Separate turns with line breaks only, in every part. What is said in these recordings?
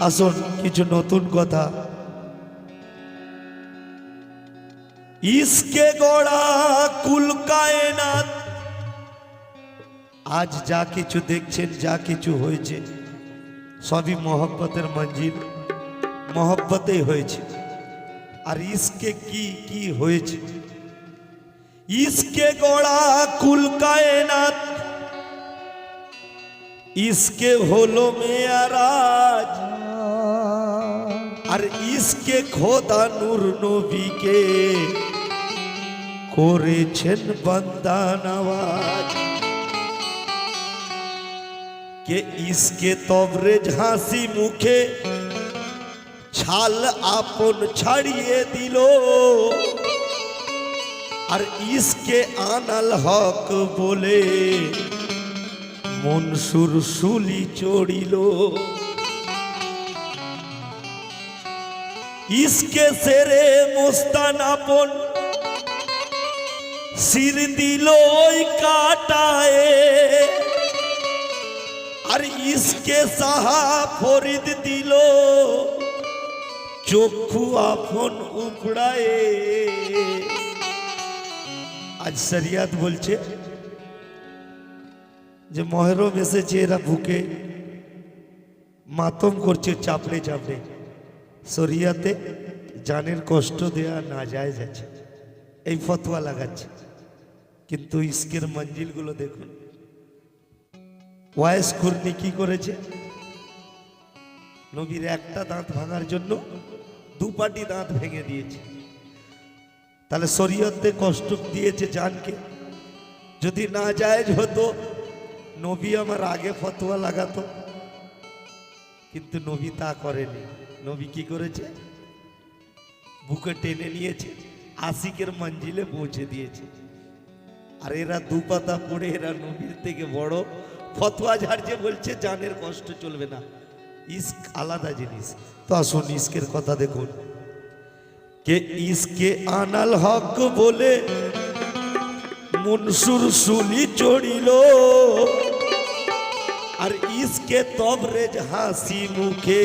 আসুন কিছু নতুন কথা। ইসকে গড়া কুল কায়নাত, আজ যা কিছু দেখছেন, যা কিছু হয়েছে সবই মহব্বতের মঞ্জিল, মহব্বতেই হয়েছে। আর ইসকে কি কি হয়েছে? ইসকে গড়া কুল কায়নাত, ইসকে হলো মেয়ারাজ, আর ইসকে খোদা নূর নবীকে করেছেন বান্দা নওয়াজ। কে ইসকে তবরেজ হাসি মুখে ছাল আপন ছাড়িয়ে দিল, আর ইসকে আনাল হক বলে মনসুর শুলি চড়িল। ইসকে সেরে মোস্তান আপন সির দিল ওই কাটায়ে, আর ইসকে সাহা ফরিদ দিল চক্ষু আপন উপড়ায়ে। আজ শরিয়াত বলছে যে মহরম এসেছে, এরা ভুকে মাতম করছে চাপড়ে চাপড়ে। শরিয়াতে জানের কষ্ট দেয়া না যায় যাচ্ছে, এই ফতোয়া লাগাচ্ছে। কিন্তু ইস্কের মঞ্জিলগুলো দেখুন। ওয়াইস কুরনি কি করেছে? নবীর একটা দাঁত ভাঙার জন্য দুপাটি দাঁত ভেঙে দিয়েছে। তাহলে শরীয়তে কষ্ট দিয়েছে জানকে। যদি না জায়েজ হতো নবী আমার আগে ফতোয়া লাগাতো, কিন্তু নবী তা করেনি। নবী কি করেছে? বুকে টেনে নিয়েছে, আশিকের মঞ্জিলে পৌঁছে দিয়েছে। আর এরা দুপাতা পড়ে এরা নবীর থেকে বড় ফতোয়া ঝাড়ছে, বলছে জানের কষ্ট চলবে না। ইস্ক আলাদা জিনিস। তো আসুন ইস্কের কথা দেখুন। কে ইসকে আনাল হক বলে মনসুর শুলি চড়িল, আর ইসকে তবরেজ হাসি মুখে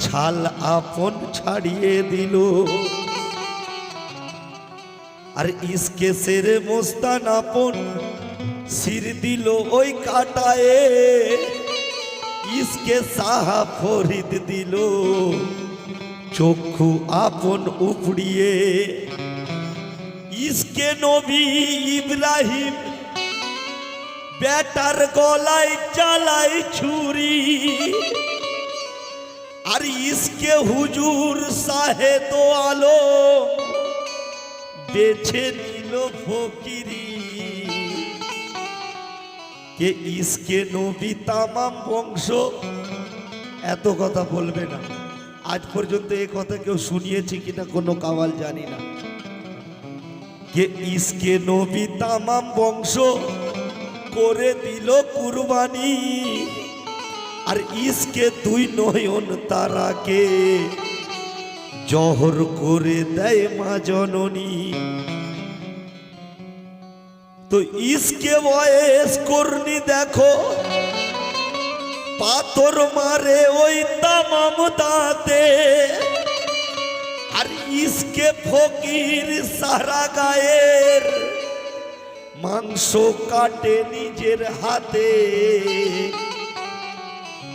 ছাল আপন ছাড়িয়ে দিল। আর ইসকে সেরে মোস্তান আপন সির দিল ওই কাটায়ে, ইসকে সাহা ফরিদ দিল চক্ষু আপন উপড়িয়ে। ইসকে নবী ইব্রাহিম বেটার গলায় চালাই ছুরি, আর ইসকে হুজুর সাহেদ আলো বেছে নিল ফকিরি। কে ইসকে নবী তামাম বংশ, এত কথা বলবে না। আজ পর্যন্ত এই কথা কেউ শুনিয়েছে কিনা কোনো কাওয়াল জানি না। কে ইসকে নবী তামাম বংশ করে দিল কুরবানি, আর ইসকে দুই নয়ন তারাকে জহর করে দেয় মা জননী। তো ইসকে বয়েস করনি দেখো পাথর মারে ওই তামাম দাঁতে, আর ইসকে ফকির সারা গায়ের মাংস কাটে নিজের হাতে।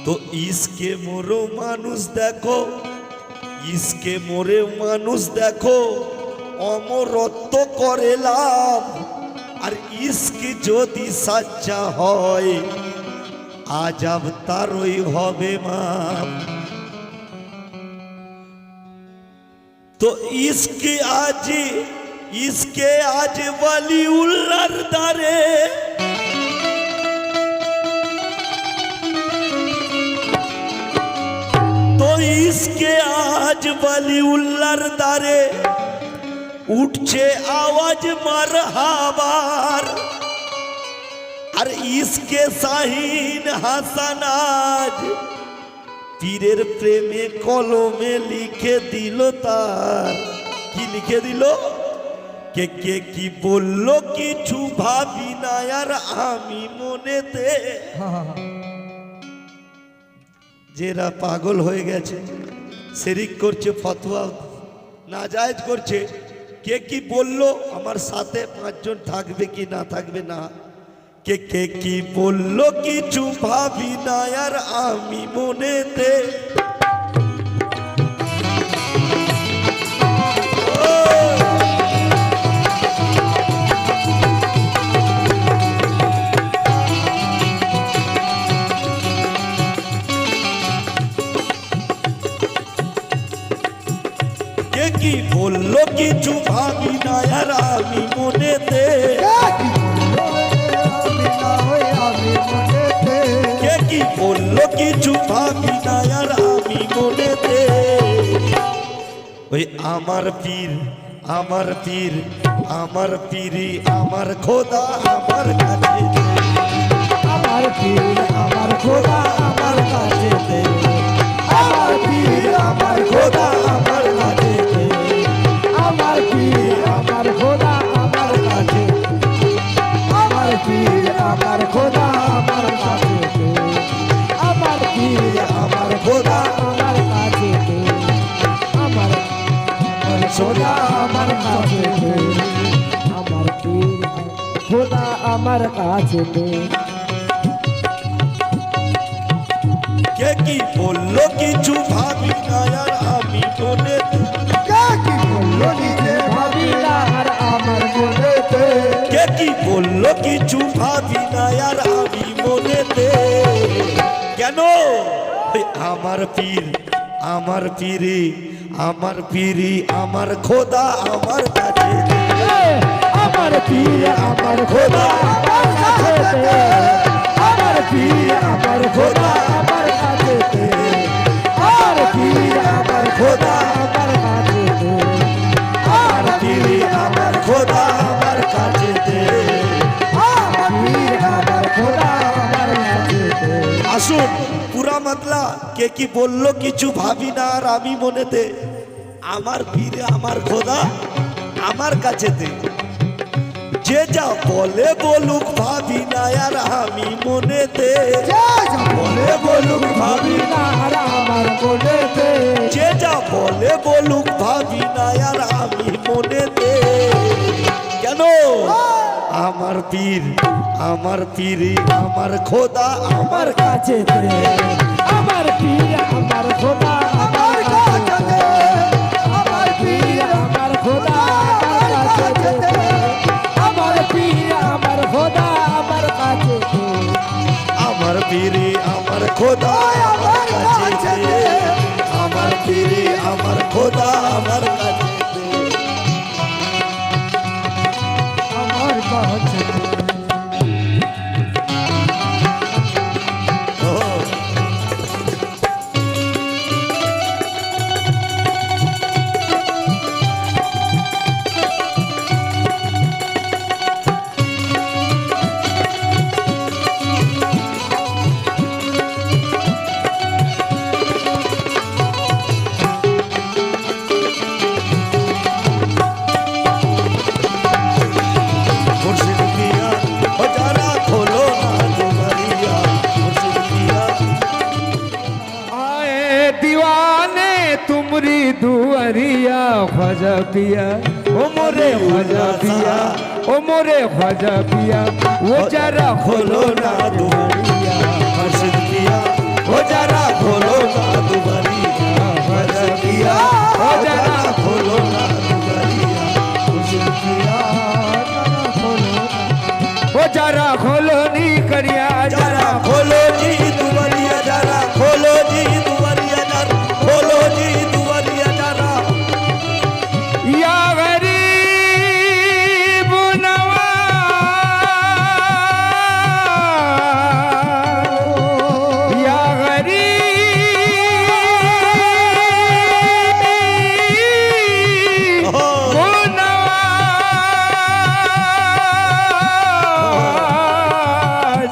তো ইসকে মোরো মানুষ দেখো, ইসকে মোরে মানুষ দেখো অমরত্ব করে লাভ, আর ইসকে যদি সাচ্চা হয় আজাব তারই হবে মাপ। তো ইসকে আজ ওয়ালিউল্লাহর দারে, তো ইসকে আজ ওয়ালিউল্লাহর দারে উঠছে আওয়াজ মারহাবার, আর ইসকে শাহিন হাসান আজ পীরের প্রেমে কলমে লিখে দিল তার। কি লিখে দিল? কে কে কি বললো কিছু ভাবি না আর আমি মনেতে। যেরা পাগল হয়ে গেছে, শিরিক করছে, ফতোয়া নাজায়েজ করছে। কে কি বললো আমার সাথে 5 জন থাকবে কি না থাকবে না, কে কে কি বললো কিছু ভাবি না আর আমি মনেতে। কে কি বললো কিছু ভাবি না আর আমি মনেতে, কে কি বললো কিছু ভাবি না আর আমি মনেতে। ওই আমার পীর আমার পীর আমার পীরি আমার খোদা আমার কাছে,
আমার পীর আমার খোদা আমার কাছে, আমার পীর আমার খোদা আমার কাছে, আমার পীর আমার খোদা আমার কাছে, আমার পীর আমার খোদা আমার কাছে, আমার পীর আমার খোদা আমার কাছে, আমার খোদা আমার কাছে, আমার পীর খোদা আমার কাছে।
কে কি বললো কিছু ভাবি না আর আমি মনেতে,
কে কি বললো নিজে ভাবি না আর আমার মনেতে,
কে কি বললো কিছু ভাবি না আর আমি মনেতে। কেন ওই আমার পীর আমার পীরি আমার পীরি আমার খোদা আমার কাছে,
আমার পীর আমার খোদা আমার কাছে, আমার পীর আমার খোদা আমার কাছে, আমার পীর আমার খোদা আমার কাছে,
আমার পীরি আমার খোদা আমার কাছে।
আমার পীর আমার খোদা আমার কাছে।
আসুন পুরা মাতলা কে কি বললো কিছু ভাবি না আর আমি মনেতে, আমার পীর আমার খোদা আমার কাছেতে। যে যা বলে বলুক ভাবি না আর আমি মনেতে,
বলে বলুক ভাবি না আর আমার মনেতে,
যে যা বলে বলুক ভাবি না আর আমি মনেতে। কেন আমার পীর আমার পীরি আমার খোদা আমার
কাছে, আমার পীর আমার খোদা আমার কাছে, আমার পীর আমার খোদা আমার কাছে, আমার পীর আমার খোদা আমার কাছে,
আমার পীরি আমার খোদা আমার কাছে, আমার পীরি আমার খোদা আমার কাছে।
আমার কাছে। दुआरिया ख्वाजा पिया ओ मोरे ख्वाजा पिया ओ मोरे ख्वाजा पिया वो जरा खोलो ना दुआरिया
मुर्शिद पिया वो जरा खोलो ना दुआरिया, ख्वाजा पिया वो जरा खोलो ना दुआरिया, मुर्शिद पिया
वो जरा खोलो नी करिया
जरा खोलो जी दुआरिया, जरा खोलो जी दुआरिया, जरा खोलो जी दुआरिया जरा।
या गरीब नवाज, या गरीब नवाज,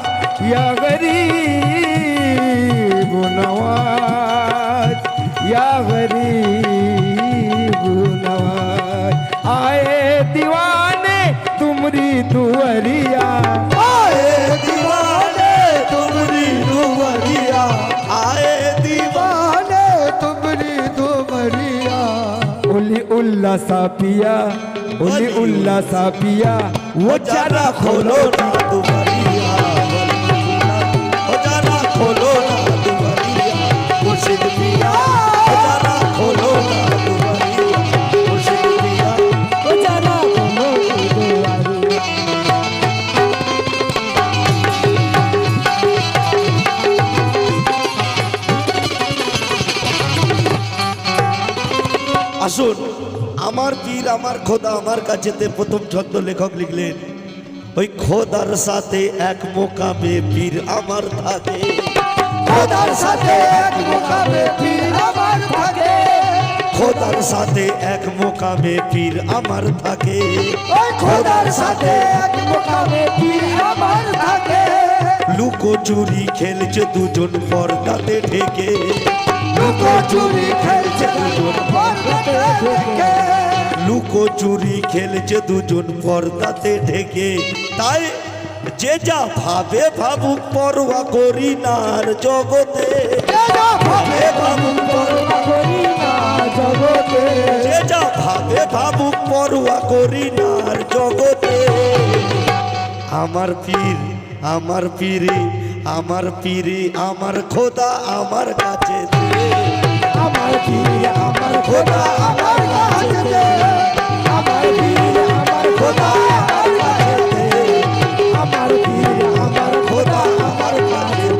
या गरीब नवाज, या गरीब नवाज, आए दीवाने तुमरी दुआरिया,
आए दीवाने तुमरी दुआरिया, आए
उल्लासा पिया ओली उल्लासा पिया वो चारा
खोलो ना दुआरिया ओ जाना खोलो ना दुआरिया मुर्शिद पिया ओ जाना खोलो ना दुआरिया मुर्शिद पिया
वो चारा खोलो दुआरिया।
আসুন আমার পীর আমার খোদা আমার কাছেতে প্রথম ছন্দ লেখক লিখলেন ওই খোদার সাথে এক মোকামে পীর আমার থাকে
খোদার সাথে এক মোকামে পীর আমার থাকে
খোদার সাথে এক মোকামে পীর আমার থাকে
ওই খোদার সাথে এক মোকামে পীর আমার থাকে
লুকো চুরি খেলছে দুজন পর্দাতে ঢেকে
লুকো চুরি খেলছে দুজন পর্দাতে ঢেকে
লুকো চুরি খেলছে দুজন পর্দাতে ঢেকে তাই যে যা ভাবে ভাবুক পরোয়া করি না আর জগতে ভাবে ভাবুক পরোয়া
করি না জগতে
যে যা ভাবে ভাবুক পরোয়া করি না আর জগতে আমার পীর আমার পীরে আমার পীরে আমার খোদা আমার কাছে
আমার পীর আমার খোদা আমার কাছে আমার পীর আমার খোদা আমার কাছে আমার পীর আমার খোদা আমার কাছে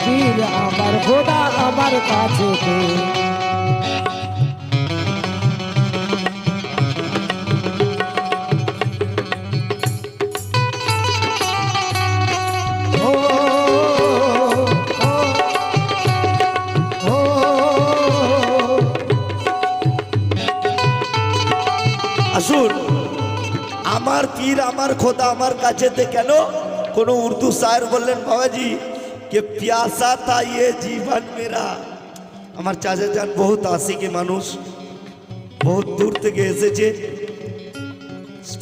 পীর আমার খোদা আমার কাছে
আসুন আমার পীর আমার খোদা আমার কাছেতে কেন কোন উর্দু শায়ের বললেন বাবাজি কে প্যাসা তা ये জীবন মেরা আমার চাচা যান বহুত আশিকি মানুষ বহুত দূর থেকে এসেছে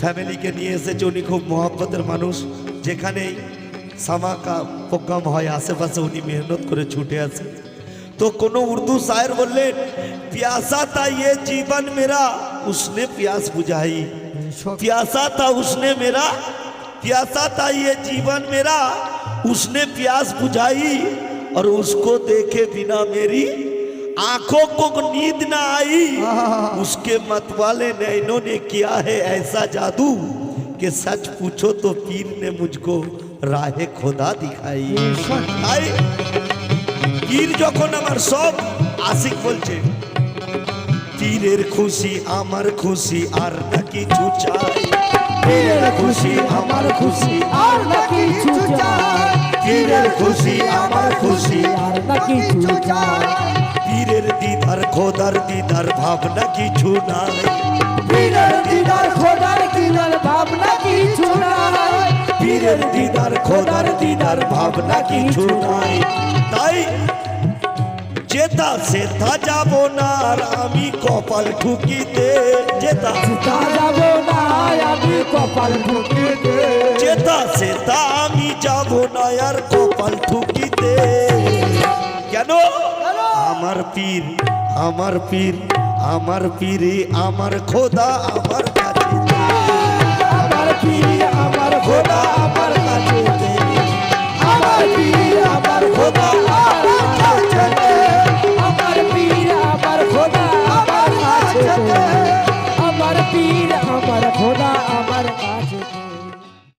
ফ্যামিলিকে নিয়ে এসেছে উনি খুব মহব্বতের মানুষ যেখানেই সামাকা প্রোগ্রাম হয় আশেপাশে উনি মেহনত করে ছুটে আসে तो कोनो उर्दू शायर बोले प्यासा था ये जीवन मेरा उसने प्यास बुझाई प्यासा था उसने मेरा प्यासा था ये जीवन मेरा उसने प्यास बुझाई और उसको देखे बिना मेरी आंखों को नींद ना आई उसके मतवाले नैनों ने किया है ऐसा जादू कि सच पूछो तो पीर ने मुझको राहे खुदा दिखाई आई পীর যখন আমার সব আশিক বলছে পীরের খুশি আমার খুশি আর না কিছু চাই পীরের খুশি আমার খুশি
আর না কিছু চাই
পীরের খুশি আমার খুশি
আর না কিছু চাই
পীরের দিদার খোদার দিদার ভাবনা কিছু নাই
পীরের দিদার খোদার দিদার ভাবনা কিছু নাই
পীরের দিদার খোদার দিদার ভাবনা কিছু নাই তাই যেতা সেতা যাব না আর আমি কপাল ঠুকিতে যেতা
তা যাব না আমি কপাল ঠুকিতে
যেতা সেতা আমি যাব না আর কপাল ঠুকিতে কেন আমার পীর আমার পীর আমার পীরে আমার খোদা আমার কাছে
আমার পীর আমার খোদা